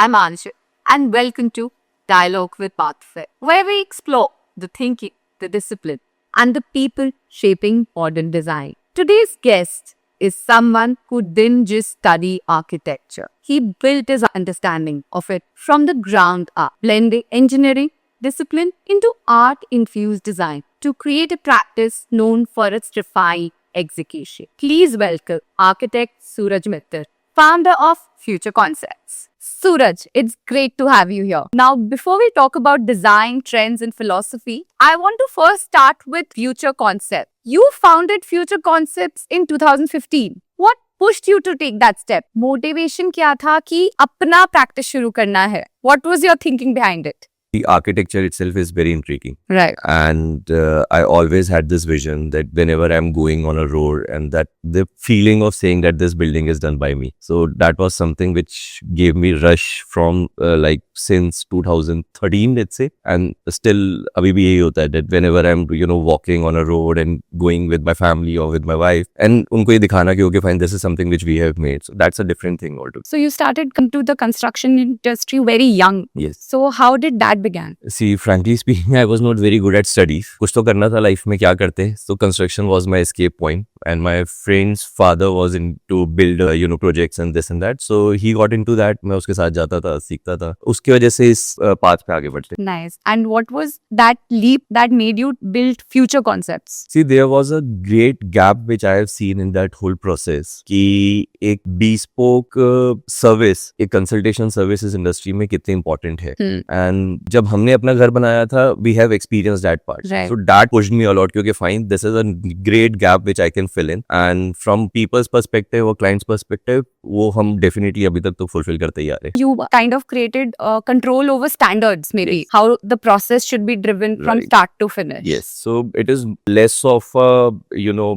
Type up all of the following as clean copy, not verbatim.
I'm Anshu, and welcome to Dialogue with Pathway, where we explore the thinking, the discipline, and the people shaping modern design. Today's guest is someone who didn't just study architecture. He built his understanding of it from the ground up, blending engineering discipline into art-infused design to create a practice known for its refined execution. Please welcome architect Suraj Mittal, founder of Future Concepts. Suraj, it's great to have you here. Now, before we talk about design, trends, and philosophy, I want to first start with Future Concepts. You founded Future Concepts in 2015. What pushed you to take that step? Motivation क्या था कि अपना practice शुरू करना है? What was your thinking behind it? The architecture itself is very intriguing. Right. And I always had this vision that whenever I'm going on a road and that the feeling of saying that this building is done by me. So that was something which gave me rush from since 2013, let's say. And still abhi bhi yahi hota hai that whenever I'm, walking on a road and going with my family or with my wife and unko ye dikhana ki okay fine, this is something which we have made. So that's a different thing altogether. So you started into the construction industry very young. Yes. So how did that began? See, frankly speaking, I was not very good at studies. कुछ तो करना था life में, क्या करते? So construction was my escape point, and my friend's father was into build, projects and this and that. So he got into that. मैं उसके साथ जाता था, सीखता था. उसकी वजह से इस path पे आगे बढ़ते. Nice. And what was that leap that made you build Future Concepts? See, there was a great gap which I have seen in that whole process. कि एक bespoke service, एक consultation services industry में कितने important है. And जब हमने अपना घर बनाया था, we have experienced that part. Right. So that pushed me a lot क्योंकि fine, this is a great gap which I can fill in. And from people's perspective or clients' perspective, वो हम definitely अभी तक तो fulfill करते ही आ रहे. You kind of created control over standards, maybe. Yes. How the process should be driven from Right. start to finish. Yes. So it is less of a,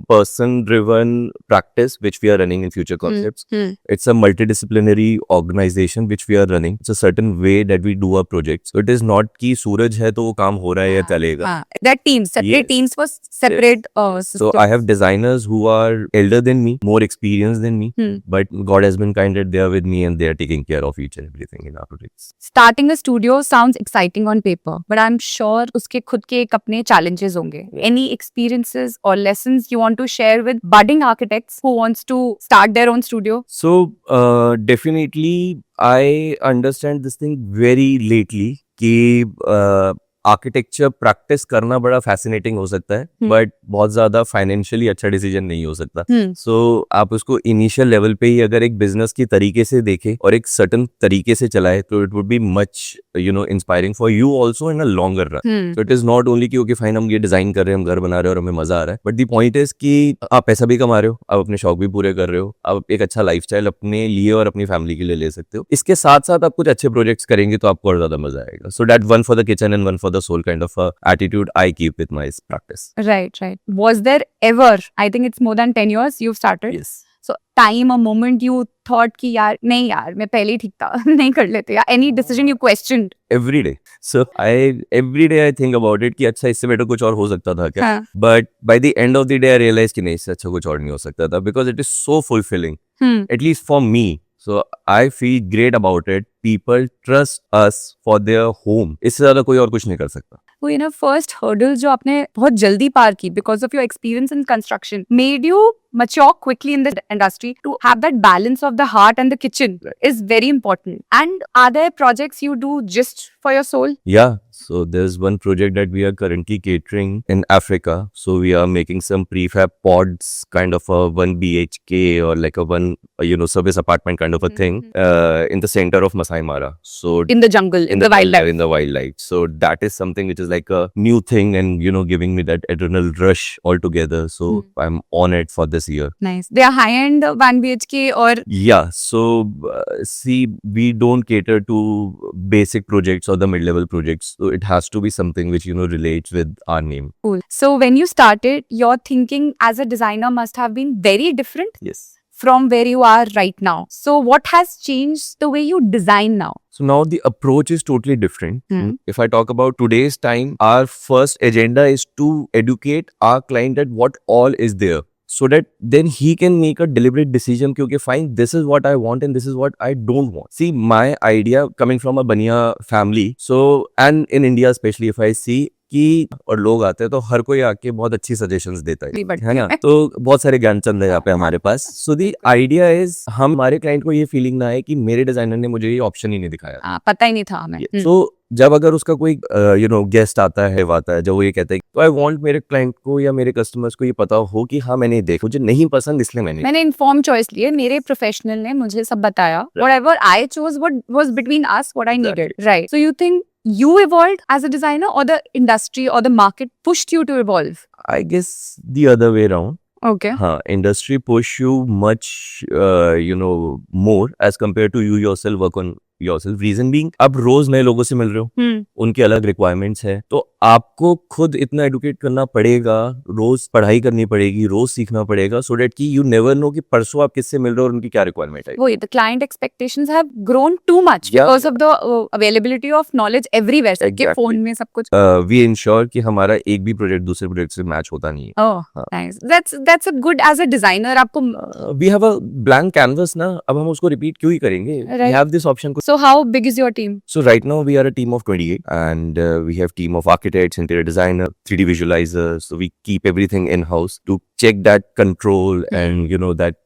person-driven practice which we are running in Future Concepts. It's a multidisciplinary organization which we are running. It's a certain way that we do our projects. So it is not कि सूरज है तो वो काम हो रहा है या चलेगा. That teams, separate Yes. teams for separate So I have designers who are elder than me, more experienced than me, but God has been kind that they are with me and they are taking care of each and everything in our projects. Starting a studio sounds exciting on paper, but I'm sure उसके खुद के एक अपने challenges होंगे. Any experiences or lessons you want to share with budding architects who wants to start their own studio? So definitely I understand this thing very lately कि architecture practice करना बड़ा fascinating हो सकता है, बट बहुत ज्यादा financially अच्छा decision नहीं हो सकता. सो आप उसको इनिशियल लेवल पे ही अगर एक बिजनेस की तरीके से देखे और एक सर्टन तरीके से चलाए तो it would be much inspiring for you also in a longer run. So it is not only कि ओके फाइन हम ये डिजाइन कर रहे हैं, हम घर बना रहे हैं और हमें मजा आ रहा है, बट द पॉइंट इज कि आप पैसा भी कमा रहे हो, आप अपने शौक भी पूरे कर रहे हो, आप एक अच्छा लाइफस्टाइल अपने लिए और अपनी फैमिली के लिए ले सकते हो. इसके साथ साथ आप कुछ अच्छे प्रोजेक्ट्स करेंगे तो आपको और ज्यादा मजा आएगा. So that one for the kitchen and one for the soul kind of a attitude I keep with my practice. Right. Was there ever, I think it's more than 10 years you've started? Yes. So time, a moment you thought कि यार नहीं यार मैं पहले ही ठीक था नहीं कर लेते या any decision you questioned? Every day. So every day I think about it कि अच्छा इससे बेटर कुछ और हो सकता था क्या? But by the end of the day I realized कि नहीं, इससे अच्छा कुछ और नहीं हो सकता था because it is so fulfilling. At least for me. So I feel great about it. People trust us for their home. इससे ज़्यादा कोई और कुछ नहीं कर सकता. वो first hurdle जो आपने बहुत जल्दी पार की because of your experience in construction made you mature quickly in the industry. To have that balance of the heart and the kitchen is very important. And are there projects you do just for your soul? Yeah. So there's one project that we are currently catering in Africa. So we are making some prefab pods, kind of a 1 BHK or like a one, service apartment kind of a thing in the center of Masai Mara. So in the jungle, in the wildlife. In the wildlife. So that is something which is like a new thing and, giving me that adrenal rush altogether. So I'm on it for this year. Nice. They are high-end 1 BHK or? Yeah. So see, we don't cater to basic projects or the mid-level projects. So it has to be something which, relates with our name. Cool. So when you started, your thinking as a designer must have been very different. Yes. From where you are right now. So what has changed the way you design now? So now the approach is totally different. If I talk about today's time, our first agenda is to educate our client that what all is there. so that then he can make a deliberate decision कि fine, this is what I want and this is what I don't want. See, my idea coming from a Baniya family, so and in India especially if I see कि और लोग आते हैं तो हर कोई आके बहुत अच्छी सजेशंस देता है ना, तो बहुत सारे ज्ञानचंद है यहाँ पे हमारे पास. सो द आइडिया इज हम हमारे क्लाइंट को ये फीलिंग ना आए कि मेरे डिजाइनर ने मुझे ये ऑप्शन ही नहीं दिखाया, पता ही नहीं था हमें. सो जब अगर उसका कोई गेस्ट आता है जब वो ये कहता है तो आई वांट मेरे क्लाइंट को या मेरे कस्टमर्स को ये पता हो कि हाँ मैंने देखा, मुझे नहीं पसंद इसलिए मैंने इन्फॉर्म चॉइस ली है. मेरे प्रोफेशनल ने मुझे सब बताया. Whatever I chose what was between us, what I needed. Right. So you think you evolved as a designer or the industry or the market pushed you to evolve? I guess the other way around. Okay. हाँ, industry push you much more as compared to you yourself work on yourself. Reason being, अब रोज नए लोगों से मिल रहे हो, उनके अलग requirements है, तो आपको खुद इतना एडुकेट करना पड़ेगा, रोज पढ़ाई करनी पड़ेगी, रोज सीखना पड़ेगा, सो डेट कि यू नेवर नो कि परसों आप किससे मिल रहे हो और उनकी क्या रिक्वायरमेंट है. वही, the client expectations have grown too much because of the availability of knowledge everywhere. सबके फोन में सब कुछ. We ensure कि हमारा एक भी प्रोजेक्ट दूसरे प्रोजेक्ट से मैच होता नहीं है. Oh, nice. That's a good as a designer. आपको we have a blank canvas ना, अब हम उसको रिपीट क्यों ही करेंगे. We have this option. So how big is your team? So right now we are a team of 28 and we have team of architects, interior designer, 3D visualizers. So we keep everything in house to check that control and that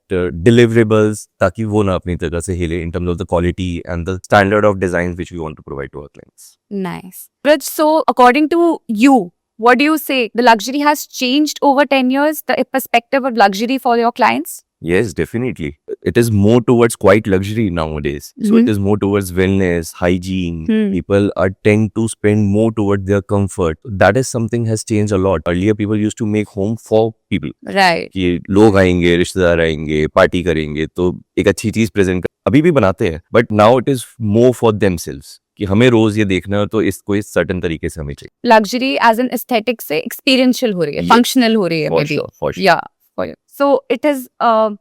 deliverables ताकि वो ना अपनी तरह से हिले in terms of the quality and the standard of designs which we want to provide to our clients. Nice. Raj, so according to you, what do you say? The luxury has changed over 10 years, the perspective of luxury for your clients? Yes, definitely. It is more towards quite luxury nowadays. So it is more towards wellness, hygiene. People are tend to spend more towards their comfort. That is something has changed a lot. Earlier people used to make home for people. Right. कि लोग आएंगे, रिश्तेदार आएंगे, party करेंगे, तो एक अच्छी चीज प्रेजेंट अभी भी बनाते हैं. But now it is more for themselves. कि हमें रोज ये देखना है तो इसको इस सर्टेन तरीके से हमें चाहिए. Luxury as an aesthetic से experiential हो रही है, functional हो रही है. For sure, for sure. Yeah. So it is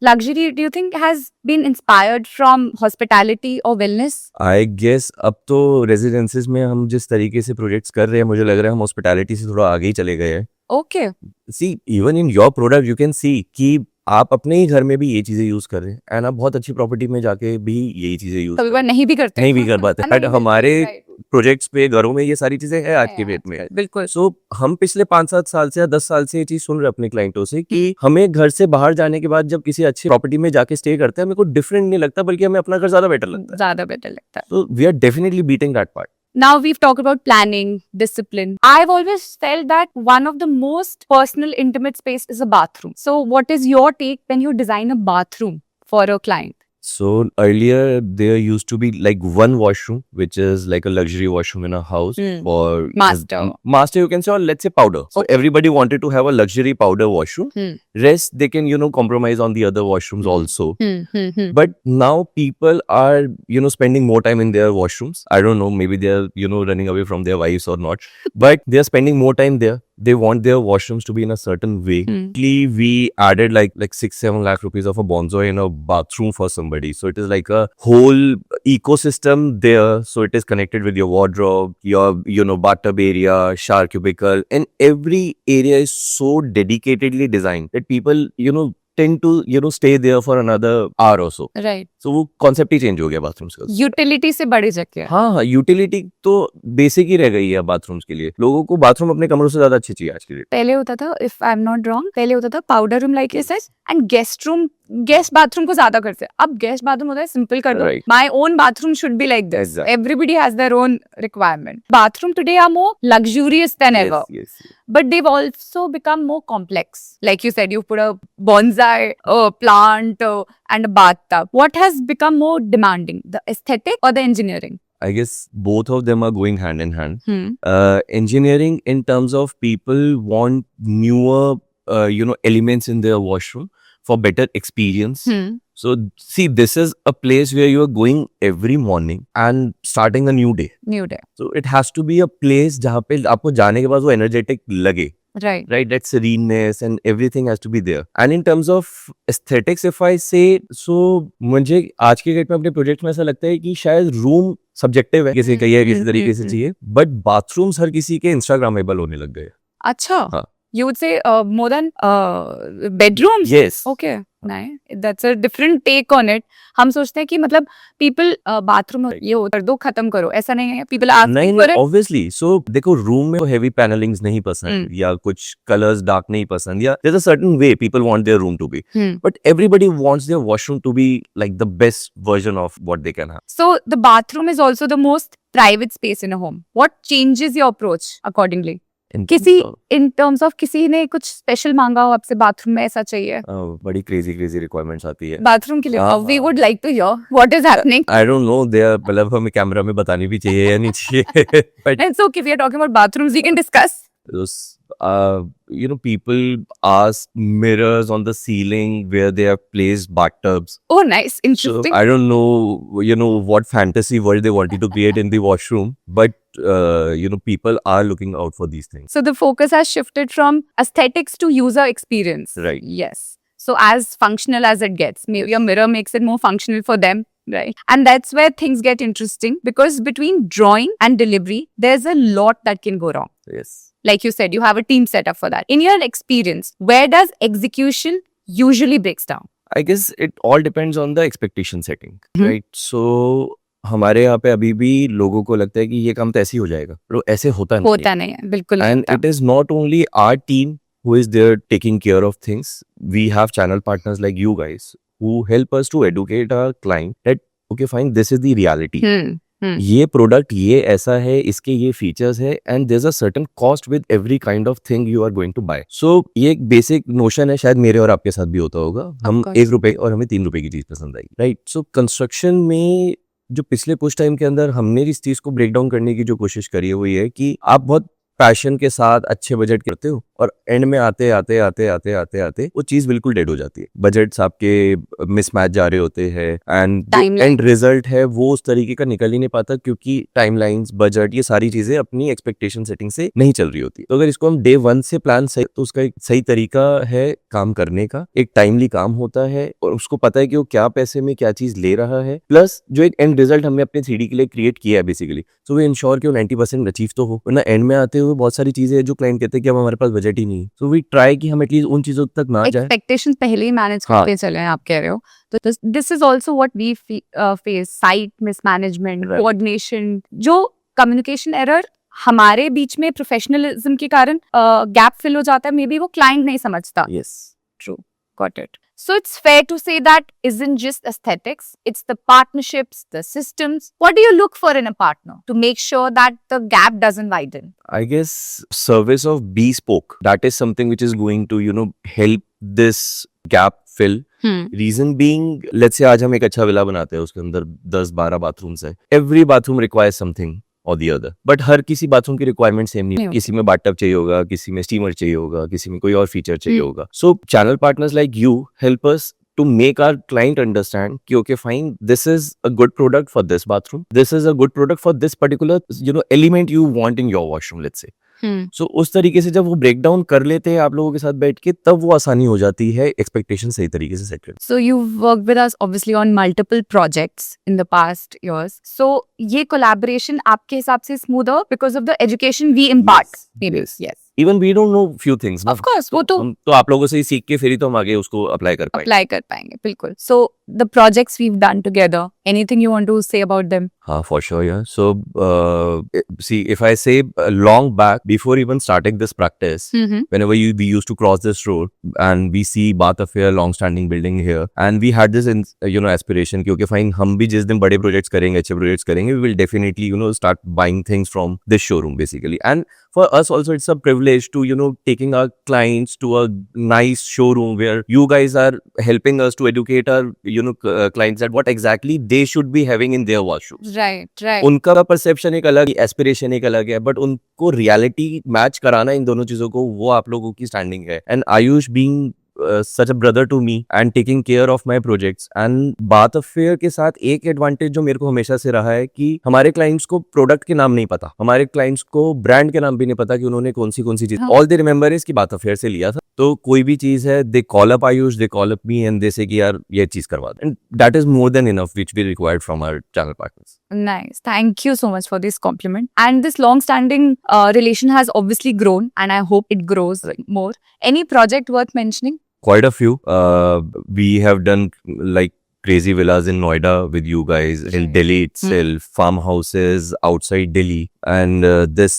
luxury, do you think has been inspired from hospitality or wellness? I guess अब तो रेजिडेंसेस में हम जिस तरीके से प्रोजेक्ट्स कर रहे हैं, मुझे लग रहा है हम हॉस्पिटैलिटी से थोड़ा आगे ही चले गए हैं. Okay. See, even in your product you can see कि आप अपने ही घर में भी ये चीजें यूज कर रहे हैं एंड आप बहुत अच्छी प्रॉपर्टी में जाके भी यही चीजें यूज कभी बार नहीं भी करते, नहीं भी कर पाते. बट हमारे प्रोजेक्ट्स पे घरों में ये सारी चीजें हैं आज के डेट में. बिल्कुल. सो हम पिछले 5-7 साल से या 10 साल से ये चीज सुन रहे अपने क्लाइंटों से कि हमें घर से बाहर जाने के बाद जब किसी अच्छी प्रॉपर्टी में जाके स्टे करते हैं, हमें कोई डिफरेंट नहीं लगता, बल्कि हमें अपना घर ज्यादा बेटर लगता है. So we are definitely beating that part. Now we've talked about planning, discipline. I've always felt that one of the most personal, intimate space is a bathroom. So what is your take when you design a bathroom for a client? So earlier there used to be like one washroom, which is like a luxury washroom in a house for master, you can say, or let's say powder. So everybody wanted to have a luxury powder washroom. Rest they can compromise on the other washrooms also. But now people are spending more time in their washrooms. I don't know, maybe they're running away from their wives or not, but they're spending more time there. They want their washrooms to be in a certain way. We added like 6-7 lakh rupees of a bonsai in a bathroom for somebody. So it is like a whole ecosystem there. So it is connected with your wardrobe, your bathtub area, shower cubicle, and every area is so dedicatedly designed that people tend to stay there for another hour or so. Right. So वो concept ही change हो गया bathrooms का. Utility से बड़ी जगह. हाँ, utility तो basic ही रह गई है bathrooms के लिए. लोगों को bathroom अपने कमरों से ज्यादा अच्छी चाहिए आज के लिए. पहले होता था, if I'm not wrong, पहले होता था powder room like you said, and guest bathroom को ज्यादा करते हैं. अब guest bathroom होता है simple कर दो. Right. My own bathroom should be like this. Exactly. Everybody has their own requirement. Bathroom today are more luxurious than ever. Yes. But they've also become more complex. Like you said, you put a bonsai, a plant, and a bathtub. What has become more demanding, the aesthetic or the engineering? I guess both of them are going hand in hand. Engineering in terms of people want newer, elements in their washroom for better experience. So see, this is a place where you are going every morning and starting a new day. So it has to be a place जहाँ पे आपको जाने के बाद वो energetic लगे. Right. That sereneness and everything has to be there. And in terms of aesthetics, if I say, so मुझे आज के डेट में अपने प्रोजेक्ट में ऐसा लगता है कि शायद रूम सब्जेक्टिव है, किसी तरीके से चाहिए, बट बाथरूम्स हर किसी के इंस्टाग्रामेबल होने लग गए. अच्छा. हाँ, You would say more than bedrooms? Yes. Okay, nice. That's a different take on it. हम सोचते हैं कि मतलब people bathroom में ये हो कर दो खत्म करो, ऐसा नहीं है. People ask नहीं for नहीं it. ऑब्वियसली सो देखो रूम में हेवी पैनलिंग्स नहीं पसंद या कुछ कलर्स डार्क नहीं पसंद या there's a certain way people want their room to be but everybody wants their washroom to be like the best version of what they can have. So the bathroom is also the most private space in a home. What changes your approach accordingly? किसी in terms of किसी ने कुछ special मांगा हो आपसे bathroom में ऐसा चाहिए बड़ी क्रेजी रिक्वायरमेंट्स आती है बाथरूम के लिए हाँ, we would like to hear what is happening. I don't know they are मतलब हमें कैमरा में बतानी भी चाहिए या नहीं चाहिए but And so if we are talking about bathrooms we can discuss. those you know people ask mirrors on the ceiling where they have placed bathtubs. Oh nice, So interesting. I don't know, you know, what fantasy world they wanted to create in the washroom, but you know, people are looking out for these things. So the focus has shifted from aesthetics to user experience. Right. Yes. So as functional as it gets, maybe a mirror makes it more functional for them. Right. And that's where things get interesting because between drawing and delivery, there's a lot that can go wrong. Yes. Like you said, you have a team set up for that. In your experience, where does execution usually breaks down? I guess it all depends on the expectation setting, right? So हमारे यहाँ पे अभी भी लोगों को लगता है कि ये काम तो ऐसे ही हो जाएगा, पर ऐसे होता नहीं होता नहीं है, बिल्कुल नहीं And होता. it is not only our team who is there taking care of things. We have channel partners like you guys who help us to educate our client that okay fine this is the reality. ये product ये ऐसा है इसके ये features है and there is a certain cost with every kind of thing you are going to buy. So ये एक basic notion है, शायद मेरे और आपके साथ भी होता होगा. हम course. 1 रुपए और हमें 3 रुपए की चीज पसंद आई, राइट? सो कंस्ट्रक्शन में जो पिछले कुछ टाइम के अंदर हमने इस चीज को ब्रेक डाउन करने की जो कोशिश करी है वो ये है कि आप बहुत पैशन के साथ अच्छे बजट करते हो और एंड में आते वो चीज बिल्कुल डेड हो जाती है. बजट्स आपके मिसमैच जा रहे होते हैं एंड एंड रिजल्ट है वो उस तरीके का निकल ही नहीं पाता क्योंकि टाइमलाइंस बजट ये सारी चीजें अपनी एक्सपेक्टेशन सेटिंग से नहीं चल रही होती. तो अगर इसको हम डे 1 से प्लान सही तो उसका एक सही तरीका है काम करने का, एक टाइमली काम होता है और उसको पता है कि वो क्या पैसे में क्या चीज ले रहा है प्लस जो एक एंड रिजल्ट हमने अपने 3D के लिए क्रिएट किया है बेसिकली. सो वी इंश्योर कि वो 90% अचीव तो हो, वरना एंड में आते हुए बहुत सारी चीजें हैं जो क्लाइंट कहते हैं कि अब हमारे पास बजट ही नहीं है. सो वी ट्राई कि हम एटलीस्ट उन चीजों तक ना जाए. एक्सपेक्टेशंस पहले ही मैनेज हाँ. करते चले हैं आप कह रहे हो. तो this is also what we face, site mismanagement, Right. Coordination, जो कम्युनिकेशन एरर हमारे बीच में प्रोफेशनलिज्म के कारण गैप फिल हो जाता है, मे बी वो क्लाइंट नहीं समझता. Yes. True. Got it. So it's fair to say that isn't just aesthetics, it's the partnerships, the systems. What do you look for in a partner to make sure that the gap doesn't widen? I guess service of bespoke, that is something which is going to, you know, help this gap fill. Reason being, let's say आज हम एक अच्छा villa बनाते हैं, उसके अंदर 10-12 bathrooms है. Every bathroom requires something or the other. But हर किसी बाथरूम की रिक्वायरमेंट सेम नहीं. किसी में बाथटब चाहिए होगा, किसी में स्टीमर चाहिए होगा, किसी में कोई और फीचर चाहिए होगा. So channel partners like you help us to make our client understand कि okay fine, this is a good product for this bathroom, this is a good product for this particular, you know, element you want in your washroom, let's say. सो उस तरीके से जब वो break down कर लेते हैं आप लोगों के साथ बैठ के, तब वो आसानी हो जाती है एक्सपेक्टेशन सही तरीके से सेट करना. So you've worked with us obviously on multiple projects in the past years. So ये collaboration आपके हिसाब से smoother because of the education we impart. Yes. Maybe. Yes. Yes. Even we don't know few things. Of course, वो तो हम तो आप लोगों से ही सीख के फिर ही तो हम आगे उसको अप्लाई कर पाएंगे. apply कर पाएंगे, बिल्कुल. So the projects we've done together, anything you want to say about them? हाँ, for sure, yeah. So, see, if I say long back, before even starting this practice, whenever we used to cross this road and we see Bath Affair, long-standing building here, and we had this, you know, aspiration कि okay, fine, हम भी जिस दिन बड़े projects करेंगे, अच्छे projects करेंगे, we will definitely, you know, start buying things from this showroom, basically. And for us also, it's a privilege to, you know, taking our clients to a nice showroom where you guys are helping us to educate our, you know, clients that what exactly they should be having in their washrooms. Right, right. उनका perception एक अलग, aspiration एक अलग है, but उनको reality match कराना इन दोनों चीजों को, वो आप लोगों की स्टैंडिंग है. And Ayush being such a brother to me and taking care of my projects. And बात अफेयर के साथ एक एडवांटेज जो मेरे को हमेशा से रहा है कि हमारे क्लाइंट्स को प्रोडक्ट के नाम नहीं पता, हमारे क्लाइंट्स को ब्रांड के नाम भी नहीं पता कि उन्होंने कौन सी चीज, ऑल दे रिमेंबर इज कि बात अफेयर से लिया था. तो कोई भी चीज है, they call up Ayush, they call up me and they say कि यार ये चीज करवा दे, एंड that is more than enough which we required from our channel partners. Nice. Thank you so much for this compliment. And this long-standing relation has obviously grown, and I hope it grows more. Any project worth mentioning? Quite a few. We have done like crazy villas in Noida with you guys, in Right. Delhi itself, farmhouses outside Delhi, and this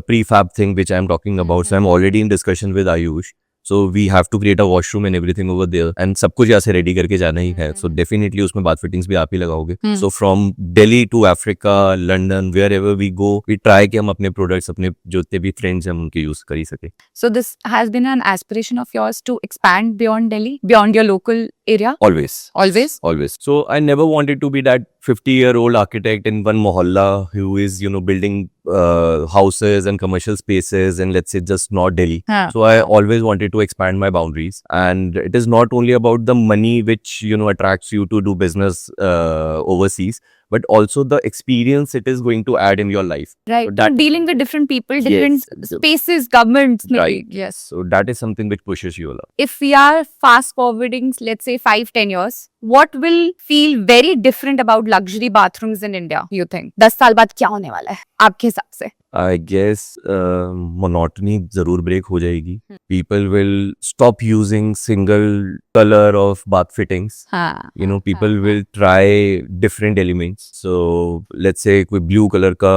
prefab thing which I'm talking about. So I'm already in discussion with Ayush. So we have to create a washroom and everything over there, and सब कुछ यहाँ से ready करके जाना ही है. So definitely उसमें bath fittings भी आप ही लगाओगे. So from Delhi to Africa, London, wherever we go, we try कि हम अपने products, अपने जो जितने भी friends हैं हम उनके use कर ही सके. So this has been an aspiration of yours to expand beyond Delhi, beyond your local area? Always. Always? Always. So I never wanted to be that 50-year-old architect in one mohalla who is, building houses and commercial spaces and let's say just not Delhi. Huh. So I always wanted to expand my boundaries, and it is not only about the money which attracts you to do business overseas, but also the experience it is going to add in your life. Right. So that- Dealing with different people, different Yes. spaces, governments, maybe. Right. Yes. So that is something which pushes you a lot. If we are fast forwarding, let's say 5-10 years, what will feel very different about luxury bathrooms in India, you think? 10 साल बाद क्या होने वाला है आपके हिसाब से? I guess monotony जरूर break हो जाएगी. People will stop using single color of bath fittings. हाँ. People will try different elements. So let's say कोई blue color का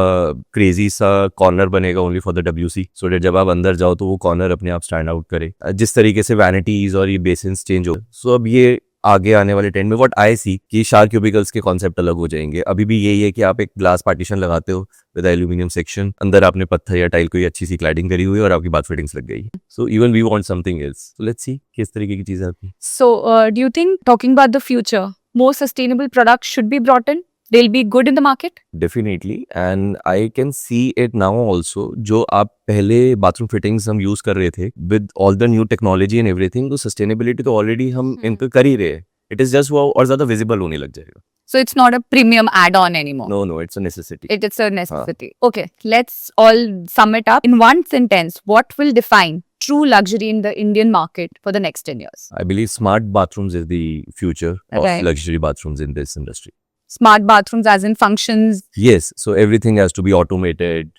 crazy सा corner बनेगा only for the WC. So that जब आप अंदर जाओ तो वो corner अपने आप stand out करे. जिस तरीके से vanities और ये basins change हो. So अब ये आगे आने वाले ट्रेंड में व्हाट आई सी कि शार्क क्यूबिकल्स के कॉन्सेप्ट अलग हो जाएंगे. अभी भी यही है कि आप एक ग्लास पार्टीशन लगाते हो विद एल्यूमिनियम सेक्शन, अंदर आपने पत्थर या टाइल कोई अच्छी सी क्लैडिंग करी हुई है और आपकी बाथ फिटिंग्स लग गई. So even we want something else. So let's see किस तरीके की चीज है आपकी. So, do you think, talking about the future, more sustainable products should be brought in? They'll be good in the market? Definitely, and I can see it now also. जो आप पहले bathroom fittings हम use कर रहे थे with all the new technology and everything, तो sustainability तो already हम इनको कर ही रहे हैं. इट इज जस्ट वो और ज्यादा विजिबल होने लग जाएगा. So it's not a premium add-on anymore. No, it's a necessity. It's a necessity. Okay, let's all sum it up in one sentence. What will define true luxury in the Indian market for the next 10 years? I believe smart bathrooms is the future of Right. luxury bathrooms in this industry. Smart bathrooms as in functions. Yes, so everything has to be automated.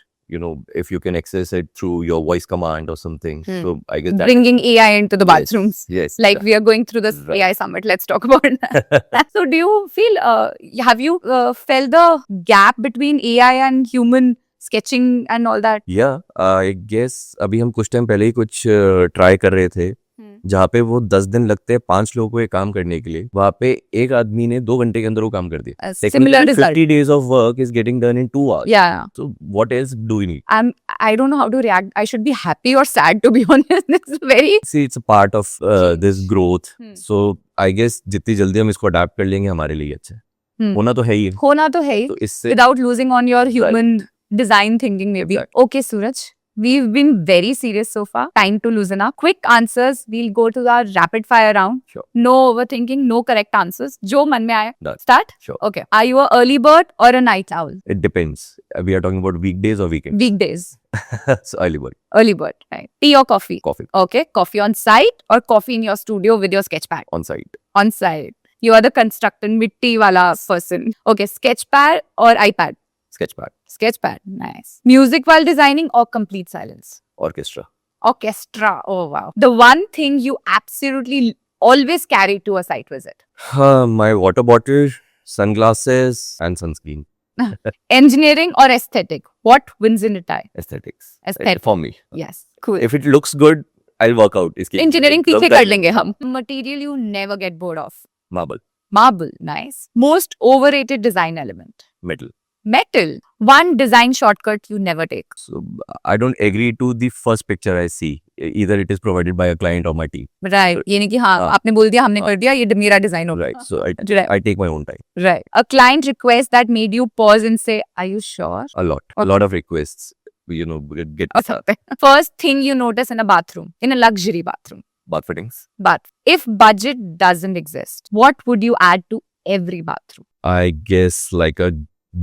If you can access it through your voice command or something. So I guess that Bringing AI into the Yes, bathrooms. Yes. Like we are going through this Right. AI summit. Let's talk about that. So do you feel, have you felt the gap between AI and human sketching and all that? Yeah, I guess अभी हम कुछ time पहले ही कुछ try कर रहे थे जहाँ पे वो 10 दिन लगते हैं 5 लोगों को ये काम करने के लिए. वहाँ पे एक आदमी ने 2 घंटे के अंदर वो काम कर दिया. A similar result. 50 days of work is getting done in 2 hours. Yeah. So what else do we need? I don't know how to react. I should be happy or sad, to be honest. It's very... See, it's a part of this growth. Hmm. So I guess जितनी जल्दी हम इसको adapt कर लेंगे हमारे लिए अच्छा है. होना तो है ही. होना तो है ही. तो इससे Without losing on your human design thinking, maybe. Exactly. Okay, Suraj. We've been very serious so far. Time to loosen up. Quick answers. We'll go to our rapid fire round. Sure. No overthinking, no correct answers. जो मन में आए. Done. Start? Sure. Okay. Are you a early bird or a night owl? It depends. We are talking about weekdays or weekends. Weekdays. So early bird. Early bird. Right. Tea or coffee? Coffee Okay. Coffee on site or coffee in your studio with your sketch pad? on site. On site. You are the constructor, mitti wala person. Okay. Sketch pad or iPad? Sketchpad. Sketch pad. Nice. Music while designing or complete silence? Orchestra. Orchestra. Oh, wow. The one thing you absolutely always carry to a site visit. My water bottle, sunglasses, and sunscreen. Engineering or aesthetic? What wins in a tie? Aesthetics. Aesthetic. For me. Yes. Cool. If it looks good, I'll work out. इसकी Engineering मतलब पीछे कर लेंगे हम. Material you never get bored of. Marble. Marble. Nice. Most overrated design element. Metal. Metal. One design shortcut you never take. So I don't agree to the first picture I see. Either it is provided by a client or my team. Right. ये नहीं कि हाँ आपने बोल दिया हमने कर दिया ये मेरा design होगा. Right. So Right. I take my own time. Right. A client request that made you pause and say, "Are you sure?" A lot. Okay. A lot of requests. Get Or something. First thing you notice in a bathroom, in a luxury bathroom. bath fittings. But if budget doesn't exist, what would you add to every bathroom? I guess like a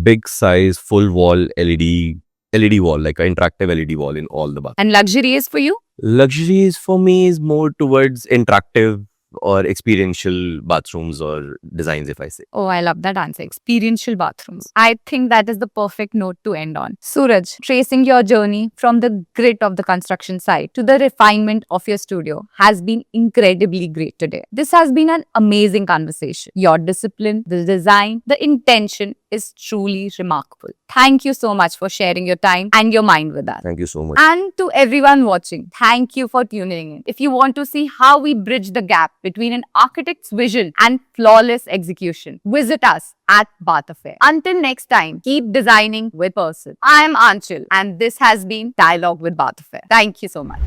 big size full wall LED wall, like an interactive LED wall in all the bath. And luxury is for you? Luxuries for me is more towards interactive or experiential bathrooms or designs, if I say. Oh, I love that answer. Experiential bathrooms. I think that is the perfect note to end on. Suraj, tracing your journey from the grit of the construction site to the refinement of your studio has been incredibly great today. This has been an amazing conversation. Your discipline, the design, the intention is truly remarkable. Thank you so much for sharing your time and your mind with us. Thank you so much. And to everyone watching, thank you for tuning in. If you want to see how we bridge the gap between an architect's vision and flawless execution, visit us at Bath Affair. Until next time, keep designing with person. I am Anchal and this has been Dialogue with Bath Affair. Thank you so much.